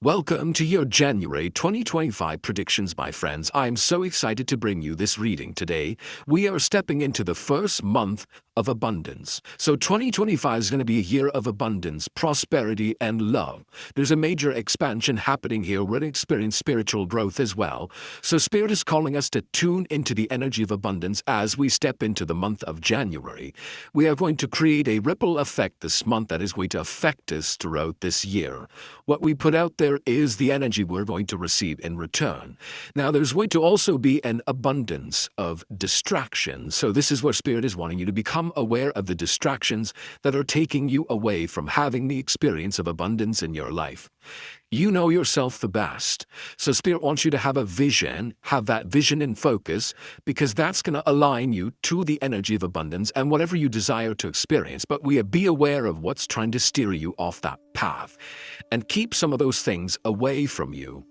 Welcome to your January 2025 predictions, my friends. I'm so excited to bring you this reading today. We are stepping into the first month of abundance. So 2025 is going to be a year of abundance, prosperity, and love. There's a major expansion happening here. We're going to experience spiritual growth as well. So Spirit is calling us to tune into the energy of abundance as we step into the month of January. We are going to create a ripple effect this month that is going to affect us throughout this year. What we put out there is the energy we're going to receive in return. Now, there's going to also be an abundance of distractions. So this is where Spirit is wanting you to become aware of the distractions that are taking you away from having the experience of abundance in your life. You know yourself the best. So Spirit wants you to have a vision, have that vision in focus, because that's going to align you to the energy of abundance and whatever you desire to experience. But be aware of what's trying to steer you off that path and keep some of those things away from you.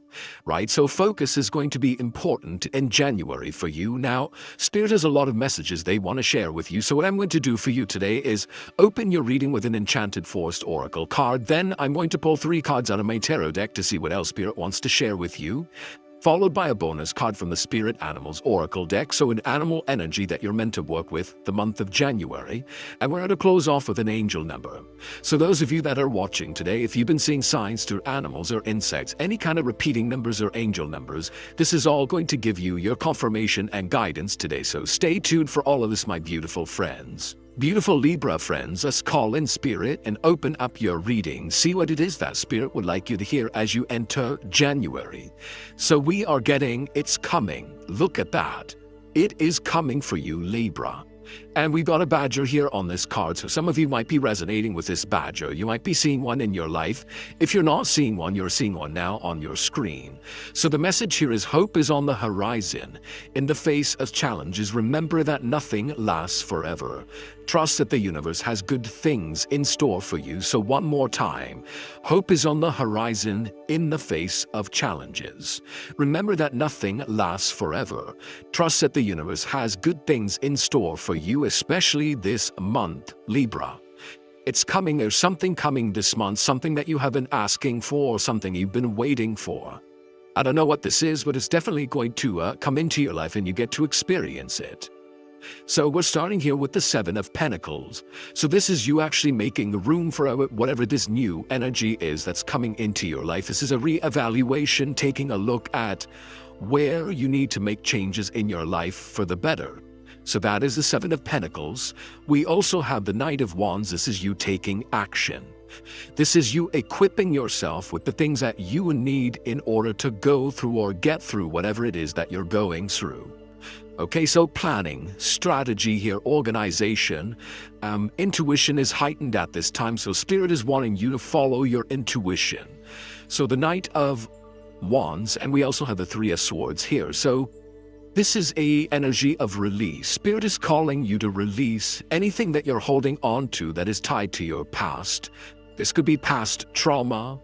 Right? So focus is going to be important in January for you. Now, Spirit has a lot of messages they want to share with you. So what I'm going to do for you today is open your reading with an Enchanted Forest Oracle card. Then I'm going to pull 3 cards out of my tarot deck to see what else Spirit wants to share with you, followed by a bonus card from the Spirit Animals Oracle deck, so an animal energy that you're meant to work with the month of January, and we're going to close off with an angel number. So those of you that are watching today, if you've been seeing signs through animals or insects, any kind of repeating numbers or angel numbers, this is all going to give you your confirmation and guidance today, so stay tuned for all of this, my beautiful friends. Beautiful Libra friends, let's call in Spirit and open up your reading. See what it is that Spirit would like you to hear as you enter January. So we are getting, it's coming. Look at that. It is coming for you, Libra. And we've got a badger here on this card, so some of you might be resonating with this badger. You might be seeing one in your life. If you're not seeing one, you're seeing one now on your screen. So the message here is hope is on the horizon. In the face of challenges, remember that nothing lasts forever. Trust that the universe has good things in store for you. So one more time, hope is on the horizon in the face of challenges. Remember that nothing lasts forever. Trust that the universe has good things in store for you, especially this month, Libra. It's coming, there's something coming this month, something that you have been asking for, something you've been waiting for. I don't know what this is, but it's definitely going to come into your life and you get to experience it. So we're starting here with the 7 of Pentacles. So this is you actually making room for whatever this new energy is that's coming into your life. This is a re-evaluation, taking a look at where you need to make changes in your life for the better. So that is the 7 of Pentacles. We also have the Knight of Wands. This is you taking action. This is you equipping yourself with the things that you need in order to go through or get through whatever it is that you're going through. Okay, so planning, strategy here, organization, intuition is heightened at this time, so Spirit is wanting you to follow your intuition. So the Knight of Wands, and we also have the 3 of Swords here. So this is a energy of release. Spirit is calling you to release anything that you're holding on to that is tied to your past. This could be past trauma,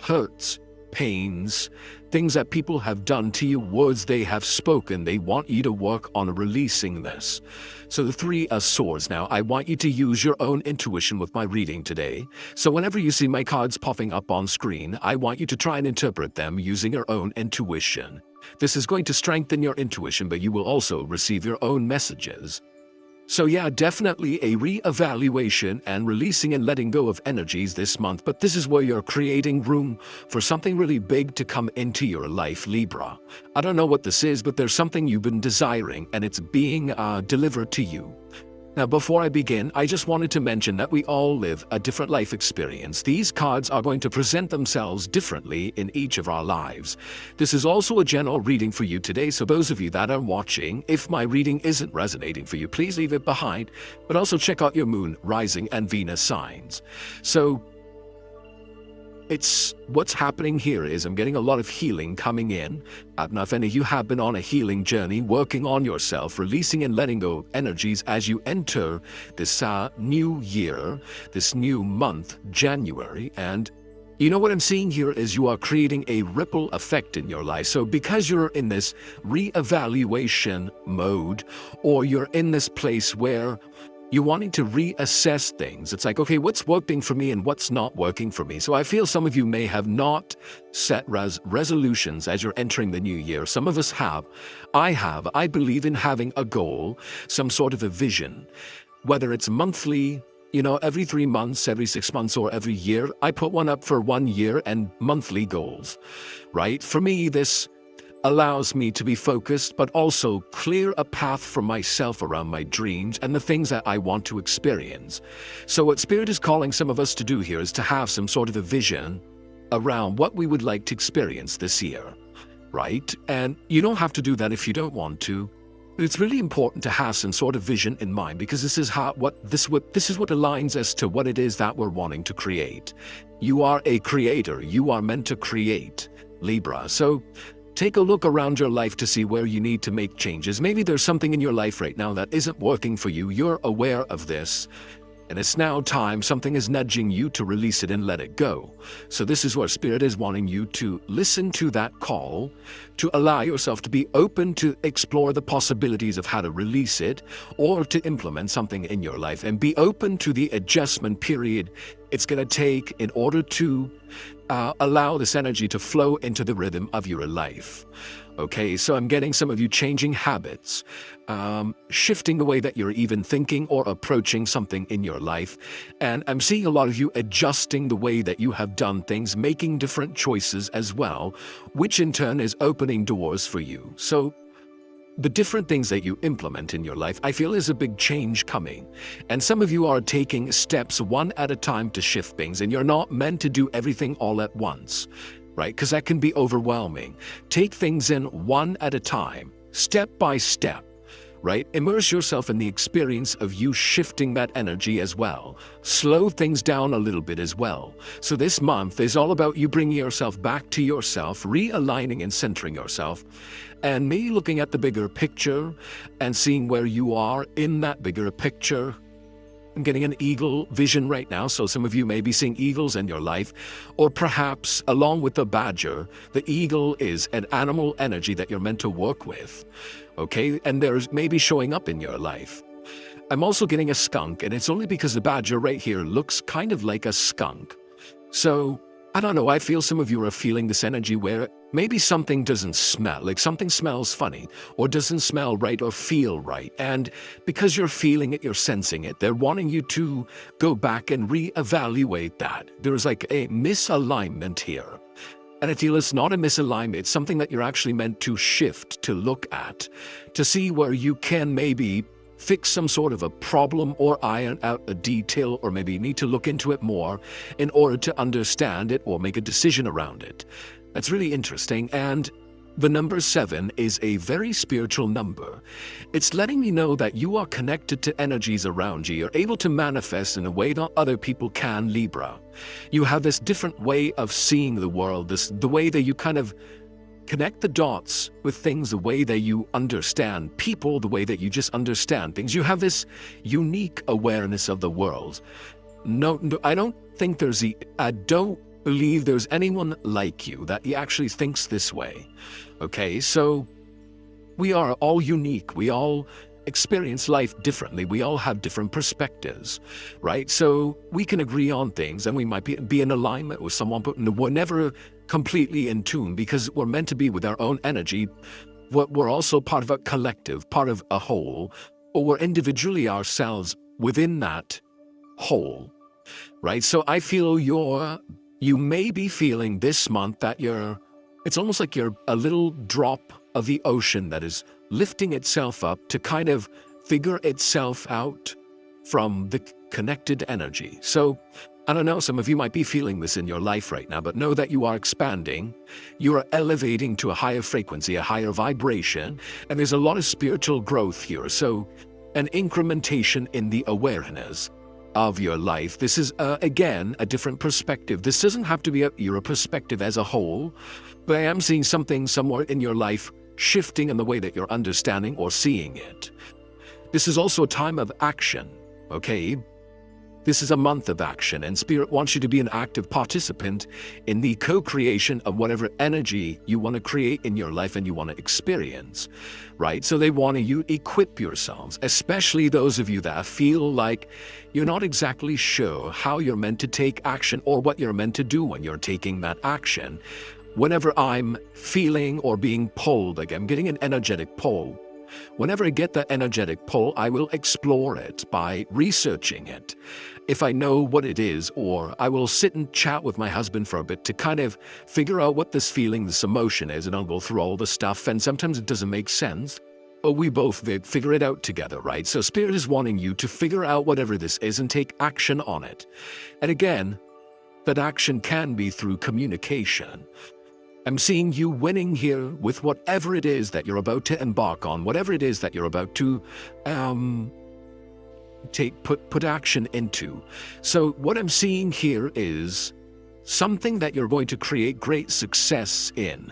hurts, pains, things that people have done to you, words they have spoken. They want you to work on releasing this. So the 3 of Swords. Now, I want you to use your own intuition with my reading today. So whenever you see my cards popping up on screen, I want you to try and interpret them using your own intuition. This is going to strengthen your intuition, but you will also receive your own messages. So yeah, definitely a re-evaluation and releasing and letting go of energies this month, but this is where you're creating room for something really big to come into your life, Libra. I don't know what this is, but there's something you've been desiring and it's being delivered to you. Now, before I begin, I just wanted to mention that we all live a different life experience. These cards are going to present themselves differently in each of our lives. This is also a general reading for you today, so those of you that are watching, if my reading isn't resonating for you, please leave it behind, but also check out your moon, rising, and Venus signs. So what's happening here is I'm getting a lot of healing coming in. I don't know if any of you have been on a healing journey, working on yourself, releasing and letting go of energies as you enter this new year, this new month, January. And you know what I'm seeing here is you are creating a ripple effect in your life. So because you're in this re-evaluation mode, or you're in this place where You're wanting to reassess things. It's like, okay, what's working for me and what's not working for me? So I feel some of you may have not set resolutions as you're entering the new year. Some of us have. I have. I believe in having a goal, some sort of a vision, whether it's monthly, every 3 months, every 6 months, or every year. I put one up for 1 year and monthly goals, right? For me, this allows me to be focused, but also clear a path for myself around my dreams and the things that I want to experience. So what Spirit is calling some of us to do here is to have some sort of a vision around what we would like to experience this year, right? And you don't have to do that if you don't want to. But it's really important to have some sort of vision in mind, because this is what aligns us to what it is that we're wanting to create. You are a creator. You are meant to create, Libra. So take a look around your life to see where you need to make changes. Maybe there's something in your life right now that isn't working for you. You're aware of this, and it's now time. Something is nudging you to release it and let it go. So this is where Spirit is wanting you to listen to that call, to allow yourself to be open to explore the possibilities of how to release it or to implement something in your life, and be open to the adjustment period it's going to take in order to allow this energy to flow into the rhythm of your life. Okay, so I'm getting some of you changing habits, shifting the way that you're even thinking or approaching something in your life. And I'm seeing a lot of you adjusting the way that you have done things, making different choices as well, which in turn is opening doors for you. So the different things that you implement in your life, I feel is a big change coming. And some of you are taking steps one at a time to shift things, and you're not meant to do everything all at once, right? Because that can be overwhelming. Take things in one at a time, step by step, right? Immerse yourself in the experience of you shifting that energy as well. Slow things down a little bit as well. So this month is all about you bringing yourself back to yourself, realigning and centering yourself, and maybe looking at the bigger picture and seeing where you are in that bigger picture. I'm getting an eagle vision right now, so some of you may be seeing eagles in your life, or perhaps along with the badger, the eagle is an animal energy that you're meant to work with, okay? And there's maybe showing up in your life. I'm also getting a skunk, and it's only because the badger right here looks kind of like a skunk. So I don't know, I feel some of you are feeling this energy where maybe something doesn't smell, like something smells funny, or doesn't smell right or feel right. And because you're feeling it, you're sensing it, they're wanting you to go back and reevaluate that. There's like a misalignment here. And I feel it's not a misalignment, it's something that you're actually meant to shift, to look at, to see where you can maybe fix some sort of a problem or iron out a detail, or maybe you need to look into it more in order to understand it or make a decision around it. That's really interesting. And the number 7 is a very spiritual number. It's letting me know that you are connected to energies around you. You're able to manifest in a way that other people can, Libra. You have this different way of seeing the world, the way that you kind of connect the dots with things, the way that you understand people, the way that you just understand things. You have this unique awareness of the world. No, I don't believe there's anyone like you that actually thinks this way. Okay, so we are all unique. We all experience life differently. We all have different perspectives, right? So we can agree on things, and we might be in alignment with someone, but we're never completely in tune, because we're meant to be with our own energy. We're also part of a collective, part of a whole, or we're individually ourselves within that whole, right? So I feel you may be feeling this month that it's almost like you're a little drop of the ocean that is lifting itself up to kind of figure itself out from the connected energy. So I don't know, some of you might be feeling this in your life right now, but know that you are expanding, you are elevating to a higher frequency, a higher vibration, and there's a lot of spiritual growth here. So an incrementation in the awareness of your life. This is, again, a different perspective. This doesn't have to be your perspective as a whole, but I am seeing something somewhere in your life shifting in the way that you're understanding or seeing it. This is also a time of action, okay? This is a month of action, and Spirit wants you to be an active participant in the co-creation of whatever energy you want to create in your life and you want to experience, right? So they want you to equip yourselves, especially those of you that feel like you're not exactly sure how you're meant to take action or what you're meant to do when you're taking that action. Whenever I'm feeling or being pulled, like I'm getting an energetic pull, whenever I get that energetic pull, I will explore it by researching it. If I know what it is, or I will sit and chat with my husband for a bit to kind of figure out what this feeling, this emotion is, and I'll go through all the stuff, and sometimes it doesn't make sense. But we both figure it out together, right? So Spirit is wanting you to figure out whatever this is and take action on it. And again, that action can be through communication. I'm seeing you winning here with whatever it is that you're about to embark on, whatever it is that you're about to put action into. So what I'm seeing here is something that you're going to create great success in.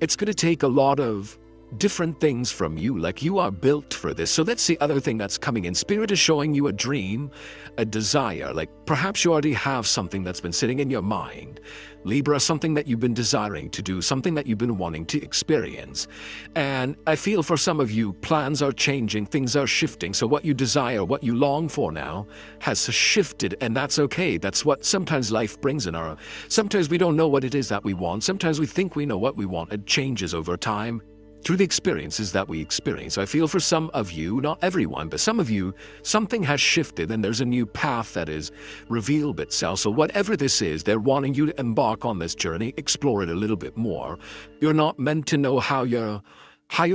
It's going to take a lot of different things from you, like you are built for this. So that's the other thing that's coming in. Spirit is showing you a dream, a desire, like perhaps you already have something that's been sitting in your mind. Libra, something that you've been desiring to do, something that you've been wanting to experience. And I feel for some of you, plans are changing, things are shifting. So what you desire, what you long for now has shifted, and that's okay. That's what sometimes life brings in our... Sometimes we don't know what it is that we want. Sometimes we think we know what we want. It changes over time through the experiences that we experience. So I feel for some of you, not everyone, but some of you, something has shifted and there's a new path that is revealed itself. So whatever this is, they're wanting you to embark on this journey, explore it a little bit more. You're not meant to know how you're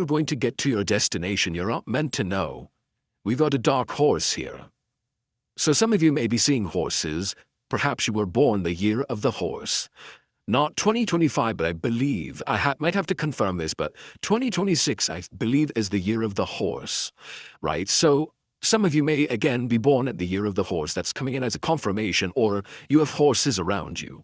going to get to your destination. You're not meant to know. We've got a dark horse here. So some of you may be seeing horses. Perhaps you were born the year of the horse. Not 2025, but I believe, might have to confirm this, but 2026, I believe, is the year of the horse, right? So some of you may, again, be born at the year of the horse. That's coming in as a confirmation, or you have horses around you.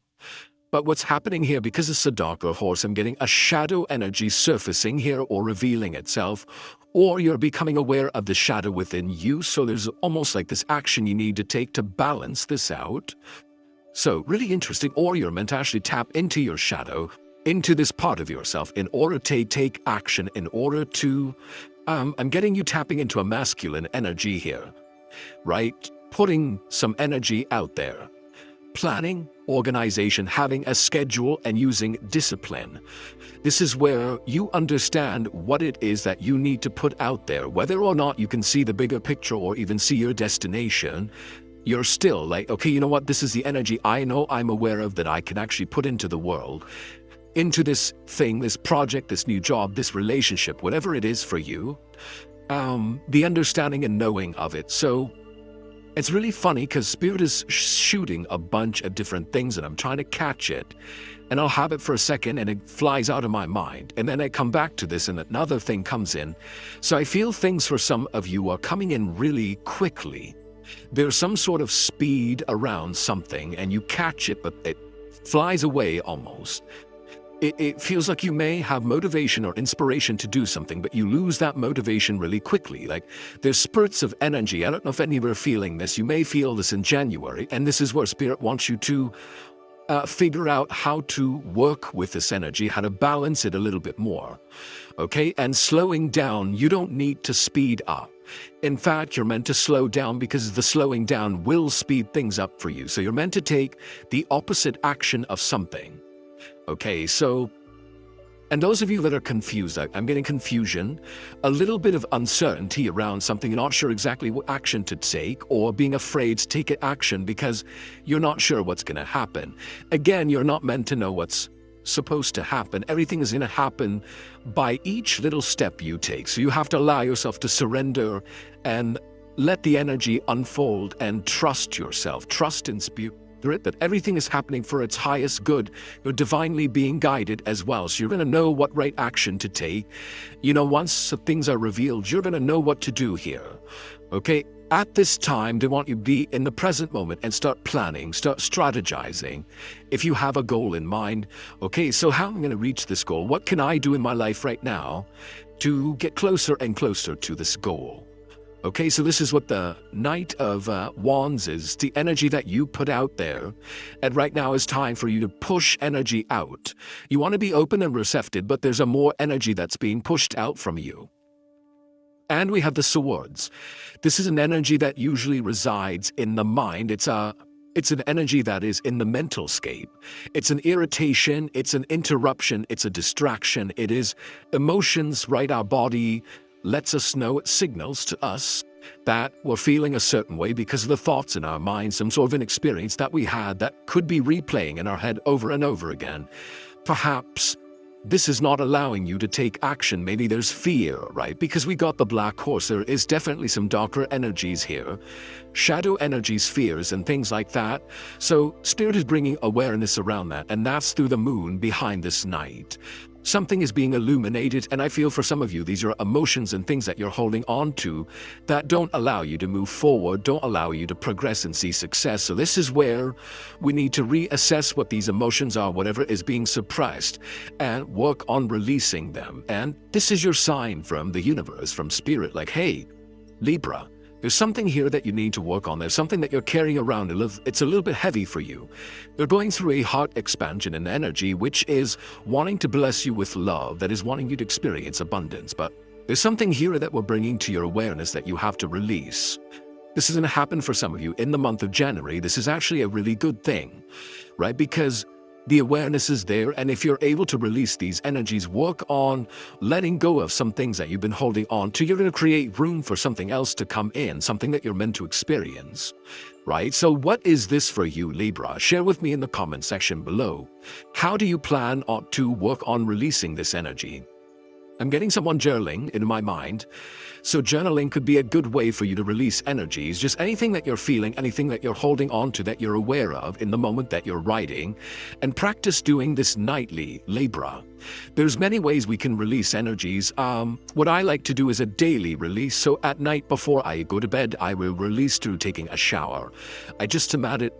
But what's happening here, because it's a darker horse, I'm getting a shadow energy surfacing here or revealing itself, or you're becoming aware of the shadow within you. So there's almost like this action you need to take to balance this out. So, really interesting, or you're meant to actually tap into your shadow, into this part of yourself, in order to take action, in order to, I'm getting you tapping into a masculine energy here, right? Putting some energy out there. Planning, organization, having a schedule, and using discipline. This is where you understand what it is that you need to put out there, whether or not you can see the bigger picture or even see your destination. You're still like, okay, you know what? This is the energy I know I'm aware of that I can actually put into the world, into this thing, this project, this new job, this relationship, whatever it is for you, the understanding and knowing of it. So it's really funny because Spirit is shooting a bunch of different things and I'm trying to catch it. And I'll have it for a second and it flies out of my mind. And then I come back to this and another thing comes in. So I feel things for some of you are coming in really quickly. There's some sort of speed around something and you catch it, but it flies away almost. It feels like you may have motivation or inspiration to do something, but you lose that motivation really quickly. Like there's spurts of energy. I don't know if any of you are feeling this. You may feel this in January, and this is where Spirit wants you to figure out how to work with this energy, how to balance it a little bit more. Okay, and slowing down, you don't need to speed up. In fact, you're meant to slow down because the slowing down will speed things up for you. So you're meant to take the opposite action of something. Okay, so, and those of you that are confused, I'm getting confusion, a little bit of uncertainty around something, you're not sure exactly what action to take, or being afraid to take action because you're not sure what's going to happen. Again, you're not meant to know what's supposed to happen. Everything is going to happen by each little step you take. So you have to allow yourself to surrender and let the energy unfold and trust yourself. Trust in Spirit that everything is happening for its highest good. You're divinely being guided as well. So you're going to know what right action to take. You know, once things are revealed, you're going to know what to do here. Okay? At this time, they want you to be in the present moment and start planning, start strategizing. If you have a goal in mind, okay, so how am I going to reach this goal? What can I do in my life right now to get closer and closer to this goal? Okay, so this is what the Knight of Wands is, the energy that you put out there. And right now is time for you to push energy out. You want to be open and receptive, but there's a more energy that's being pushed out from you. And we have the Swords. This is an energy that usually resides in the mind. It's an energy that is in the mental scape. It's an irritation, it's an interruption, it's a distraction. It is emotions, right? Our body lets us know, it signals to us that we're feeling a certain way because of the thoughts in our mind, some sort of an experience that we had that could be replaying in our head over and over again. Perhaps this is not allowing you to take action. Maybe there's fear, right? Because we got the Black Horse, there is definitely some darker energies here. Shadow energies, fears, and things like that. So Spirit is bringing awareness around that, and that's through the moon behind this night. Something is being illuminated, and I feel for some of you, these are emotions and things that you're holding on to that don't allow you to move forward, don't allow you to progress and see success. So this is where we need to reassess what these emotions are, whatever is being suppressed, and work on releasing them. And this is your sign from the universe, from Spirit, like, hey, Libra, there's something here that you need to work on. There's something that you're carrying around. It's a little bit heavy for you. You're going through a heart expansion and energy, which is wanting to bless you with love, that is wanting you to experience abundance. But there's something here that we're bringing to your awareness that you have to release. This is going to happen for some of you in the month of January. This is actually a really good thing, right? Because the awareness is there, and if you're able to release these energies, work on letting go of some things that you've been holding on to, you're going to create room for something else to come in, something that you're meant to experience, right? So what is this for you, Libra? Share with me in the comment section below. How do you plan to work on releasing this energy? I'm getting someone journaling in my mind. So journaling could be a good way for you to release energies, just anything that you're feeling, anything that you're holding on to that you're aware of in the moment that you're writing, and practice doing this nightly, Libra. There's many ways we can release energies. What I like to do is a daily release. So at night before I go to bed, I will release through taking a shower. I just imagine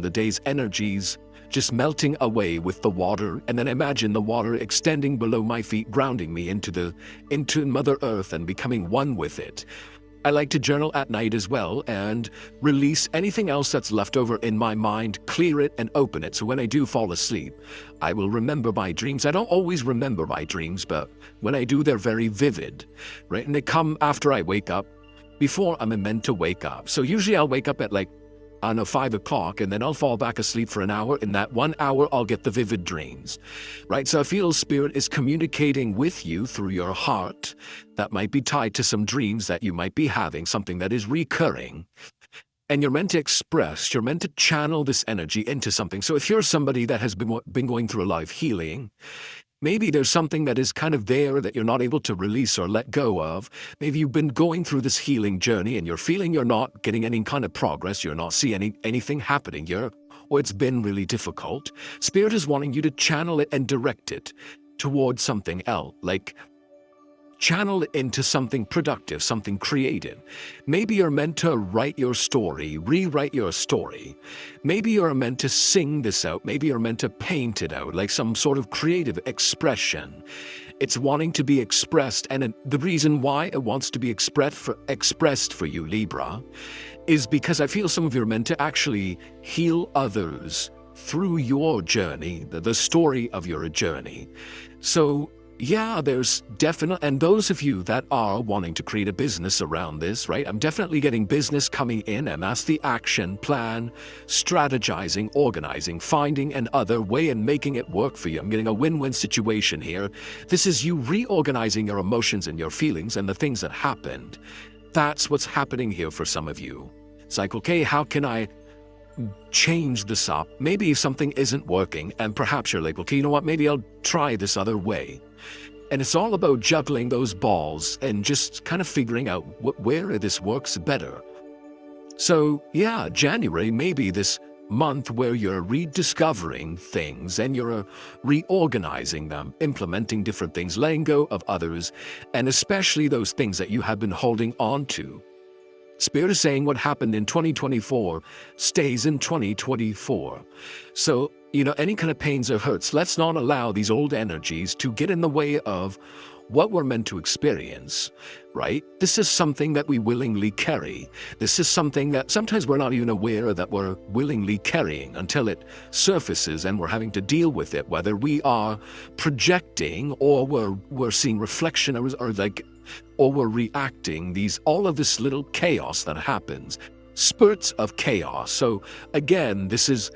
the day's energies just melting away with the water, and then imagine the water extending below my feet, grounding me into Mother Earth and becoming one with it. I like to journal at night as well and release anything else that's left over in my mind, clear it and open it. So when I do fall asleep, I will remember my dreams. I don't always remember my dreams, but when I do, they're very vivid, right? And they come after I wake up, before I'm meant to wake up. So usually I'll wake up at 5 o'clock, and then I'll fall back asleep for an hour. In that 1 hour, I'll get the vivid dreams, right? So I feel Spirit is communicating with you through your heart. That might be tied to some dreams that you might be having, something that is recurring. And you're meant to express, you're meant to channel this energy into something. So if you're somebody that has been going through a lot of healing, maybe there's something that is kind of there that you're not able to release or let go of. Maybe you've been going through this healing journey and you're feeling you're not getting any kind of progress, you're not seeing anything happening here, or it's been really difficult. Spirit is wanting you to channel it and direct it towards something else, like channel it into something productive, something creative. Maybe you're meant to write your story, rewrite your story. Maybe you're meant to sing this out. Maybe you're meant to paint it out, like some sort of creative expression. It's wanting to be expressed, and the reason why it wants to be expressed for you, Libra, is because I feel some of you are meant to actually heal others through your journey, the story of your journey. So yeah, there's definitely, and those of you that are wanting to create a business around this, right? I'm definitely getting business coming in, and that's the action plan, strategizing, organizing, finding an other way and making it work for you. I'm getting a win-win situation here. This is you reorganizing your emotions and your feelings and the things that happened. That's what's happening here for some of you. It's like, okay, how can I change this up? Maybe something isn't working, and perhaps you're like, okay, you know what, maybe I'll try this other way. And it's all about juggling those balls and just kind of figuring out where this works better. So yeah, January may be this month where you're rediscovering things and you're reorganizing them, implementing different things, letting go of others, and especially those things that you have been holding on to. Spirit is saying what happened in 2024 stays in 2024. So, any kind of pains or hurts, let's not allow these old energies to get in the way of what we're meant to experience, right? This is something that we willingly carry. This is something that sometimes we're not even aware that we're willingly carrying until it surfaces and we're having to deal with it, whether we are projecting or we're seeing reflection or we're reacting, all of this little chaos that happens, spurts of chaos. So again, this is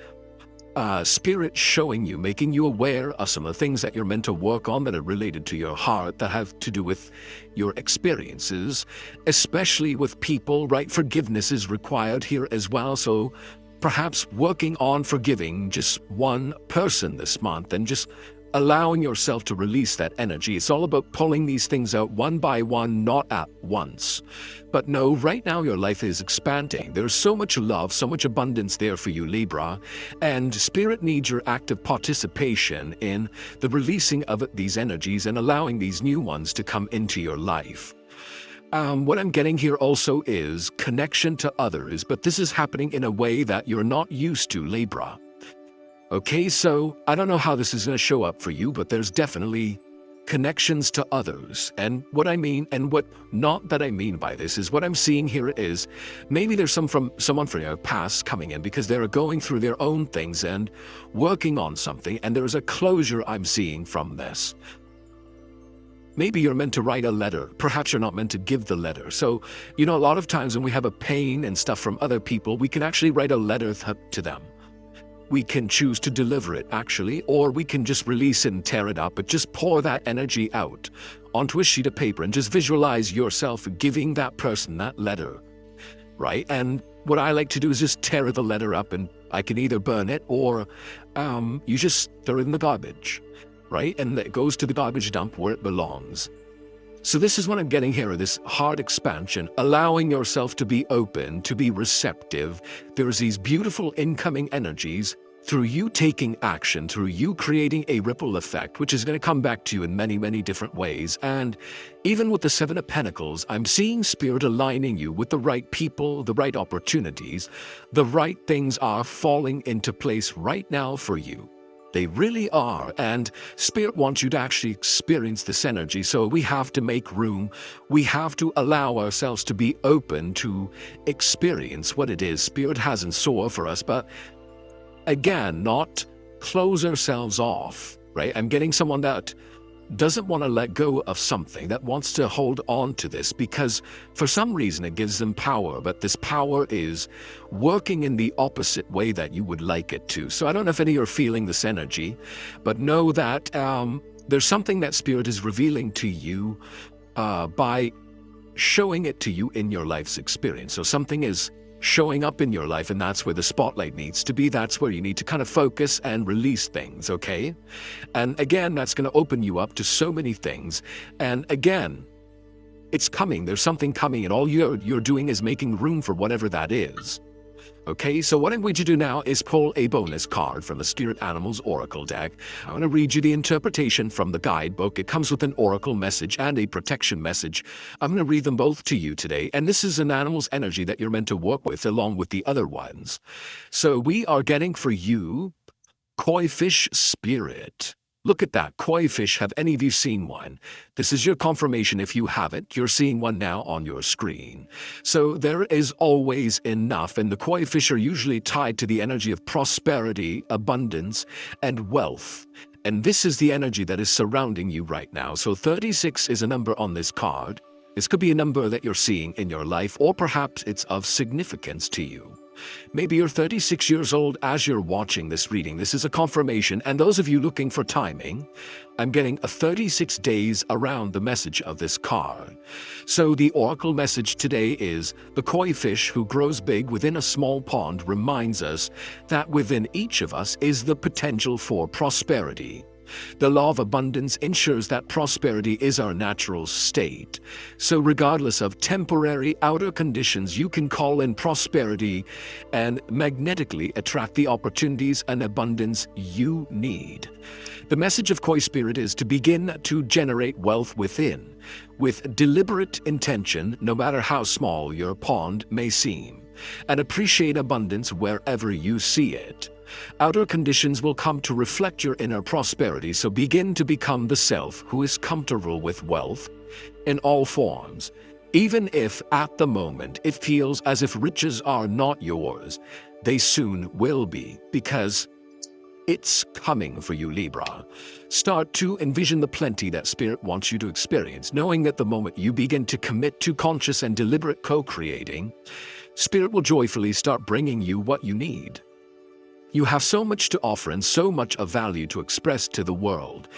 Spirit showing you, making you aware of some of the things that you're meant to work on that are related to your heart, that have to do with your experiences, especially with people, right? Forgiveness is required here as well. So perhaps working on forgiving just one person this month and just allowing yourself to release that energy. It's all about pulling these things out one by one, not at once. But no, right now your life is expanding. There's so much love, so much abundance there for you, Libra. And Spirit needs your active participation in the releasing of these energies and allowing these new ones to come into your life. What I'm getting here also is connection to others, but this is happening in a way that you're not used to, Libra. Okay, so I don't know how this is going to show up for you, but there's definitely connections to others. And what I mean, and what not that I mean by this, is what I'm seeing here is maybe there's someone from your past coming in because they're going through their own things and working on something, and there's a closure I'm seeing from this. Maybe you're meant to write a letter. Perhaps you're not meant to give the letter. So, a lot of times when we have a pain and stuff from other people, we can actually write a letter to them. We can choose to deliver it, actually, or we can just release it and tear it up, but just pour that energy out onto a sheet of paper and just visualize yourself giving that person that letter, right? And what I like to do is just tear the letter up, and I can either burn it or you just throw it in the garbage, right? And it goes to the garbage dump where it belongs. So this is what I'm getting here, this heart expansion, allowing yourself to be open, to be receptive. There's these beautiful incoming energies through you taking action, through you creating a ripple effect, which is going to come back to you in many, many different ways. And even with the Seven of Pentacles, I'm seeing Spirit aligning you with the right people, the right opportunities. The right things are falling into place right now for you. They really are, and Spirit wants you to actually experience this energy, so we have to make room. We have to allow ourselves to be open to experience what it is Spirit has in store for us, but again, not close ourselves off, right? I'm getting someone that doesn't want to let go of something, that wants to hold on to this because for some reason it gives them power, but this power is working in the opposite way that you would like it to. So I don't know if any of you are feeling this energy, but know that there's something that Spirit is revealing to you by showing it to you in your life's experience. So something is showing up in your life, and that's where the spotlight needs to be. That's where you need to kind of focus and release things, okay? And again, that's going to open you up to so many things. And again, it's coming. There's something coming, and all you're doing is making room for whatever that is. Okay, so what I'm going to do now is pull a bonus card from the Spirit Animals Oracle deck. I'm going to read you the interpretation from the guidebook. It comes with an oracle message and a protection message. I'm going to read them both to you today, and this is an animal's energy that you're meant to work with along with the other ones. So we are getting for you Koi Fish Spirit. Look at that, koi fish. Have any of you seen one? This is your confirmation. If you haven't, you're seeing one now on your screen. So there is always enough, and the koi fish are usually tied to the energy of prosperity, abundance, and wealth. And this is the energy that is surrounding you right now. So 36 is a number on this card. This could be a number that you're seeing in your life, or perhaps it's of significance to you. Maybe you're 36 years old as you're watching this reading. This is a confirmation, and those of you looking for timing, I'm getting a 36 days around the message of this card. So the oracle message today is, the koi fish who grows big within a small pond reminds us that within each of us is the potential for prosperity. The law of abundance ensures that prosperity is our natural state. So regardless of temporary outer conditions, you can call in prosperity and magnetically attract the opportunities and abundance you need. The message of Koi Spirit is to begin to generate wealth within, with deliberate intention, no matter how small your pond may seem. and appreciate abundance wherever you see it. Outer conditions will come to reflect your inner prosperity, so begin to become the self who is comfortable with wealth in all forms. Even if at the moment it feels as if riches are not yours, they soon will be, because it's coming for you, Libra. Start to envision the plenty that Spirit wants you to experience, knowing that the moment you begin to commit to conscious and deliberate co-creating, Spirit will joyfully start bringing you what you need. You have so much to offer and so much of value to express to the world.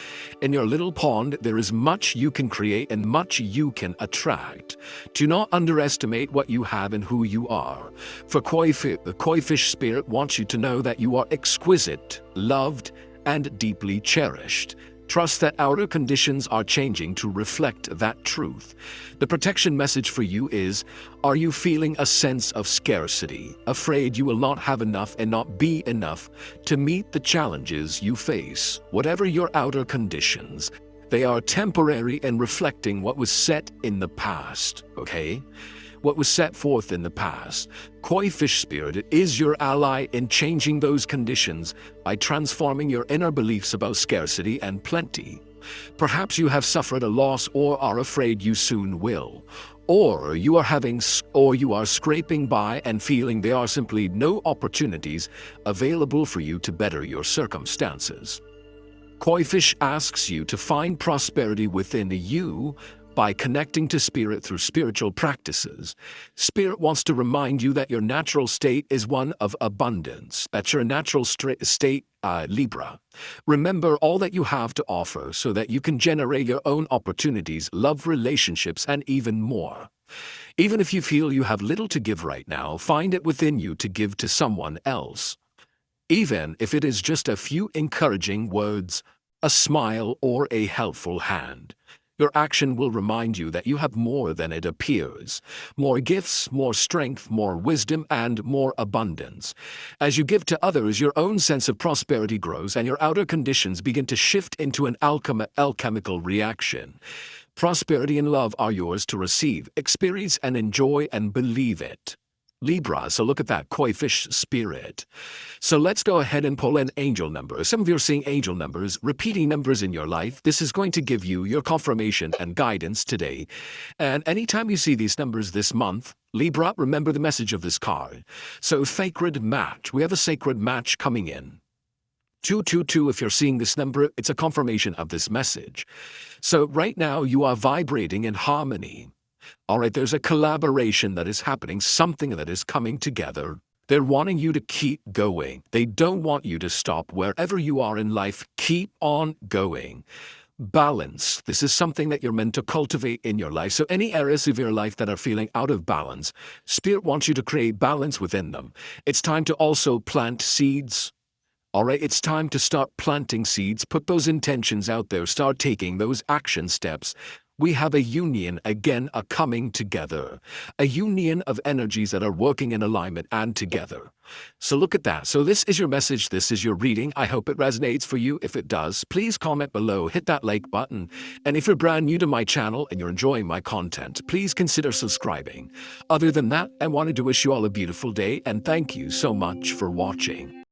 In your little pond, there is much you can create and much you can attract. Do not underestimate what you have and who you are. For the koi fish spirit wants you to know that you are exquisite, loved, and deeply cherished. Trust that outer conditions are changing to reflect that truth. The protection message for you is, are you feeling a sense of scarcity, afraid you will not have enough and not be enough to meet the challenges you face? Whatever your outer conditions, they are temporary and reflecting what was set in the past, okay? What was set forth in the past. Koi fish spirit is your ally in changing those conditions by transforming your inner beliefs about scarcity and plenty. Perhaps you have suffered a loss or are afraid you soon will. Or you are scraping by and feeling there are simply no opportunities available for you to better your circumstances. Koi fish asks you to find prosperity within you by connecting to Spirit through spiritual practices. Spirit wants to remind you that your natural state is one of abundance. That's your natural state, Libra. Remember all that you have to offer so that you can generate your own opportunities, love, relationships, and even more. Even if you feel you have little to give right now, find it within you to give to someone else. Even if it is just a few encouraging words, a smile, or a helpful hand. Your action will remind you that you have more than it appears. More gifts, more strength, more wisdom, and more abundance. As you give to others, your own sense of prosperity grows and your outer conditions begin to shift into an alchemical reaction. Prosperity and love are yours to receive, experience, and enjoy, and believe it. Libra, so look at that koi fish spirit. So let's go ahead and pull in angel numbers. Some of you are seeing angel numbers, repeating numbers in your life. This is going to give you your confirmation and guidance today. And anytime you see these numbers this month, Libra, remember the message of this card. So sacred match. We have a sacred match coming in. 222, if you're seeing this number, it's a confirmation of this message. So right now you are vibrating in harmony. All right, there's a collaboration that is happening, something that is coming together. They're wanting you to keep going. They don't want you to stop. Wherever you are in life, keep on going. Balance. This is something that you're meant to cultivate in your life. So any areas of your life that are feeling out of balance, Spirit wants you to create balance within them. It's time to also plant seeds. All right, it's time to start planting seeds. Put those intentions out there. Start taking those action steps. We have a union, again, a coming together, a union of energies that are working in alignment and together. So look at that. So this is your message. This is your reading. I hope it resonates for you. If it does, please comment below, hit that like button. And if you're brand new to my channel and you're enjoying my content, please consider subscribing. Other than that, I wanted to wish you all a beautiful day and thank you so much for watching.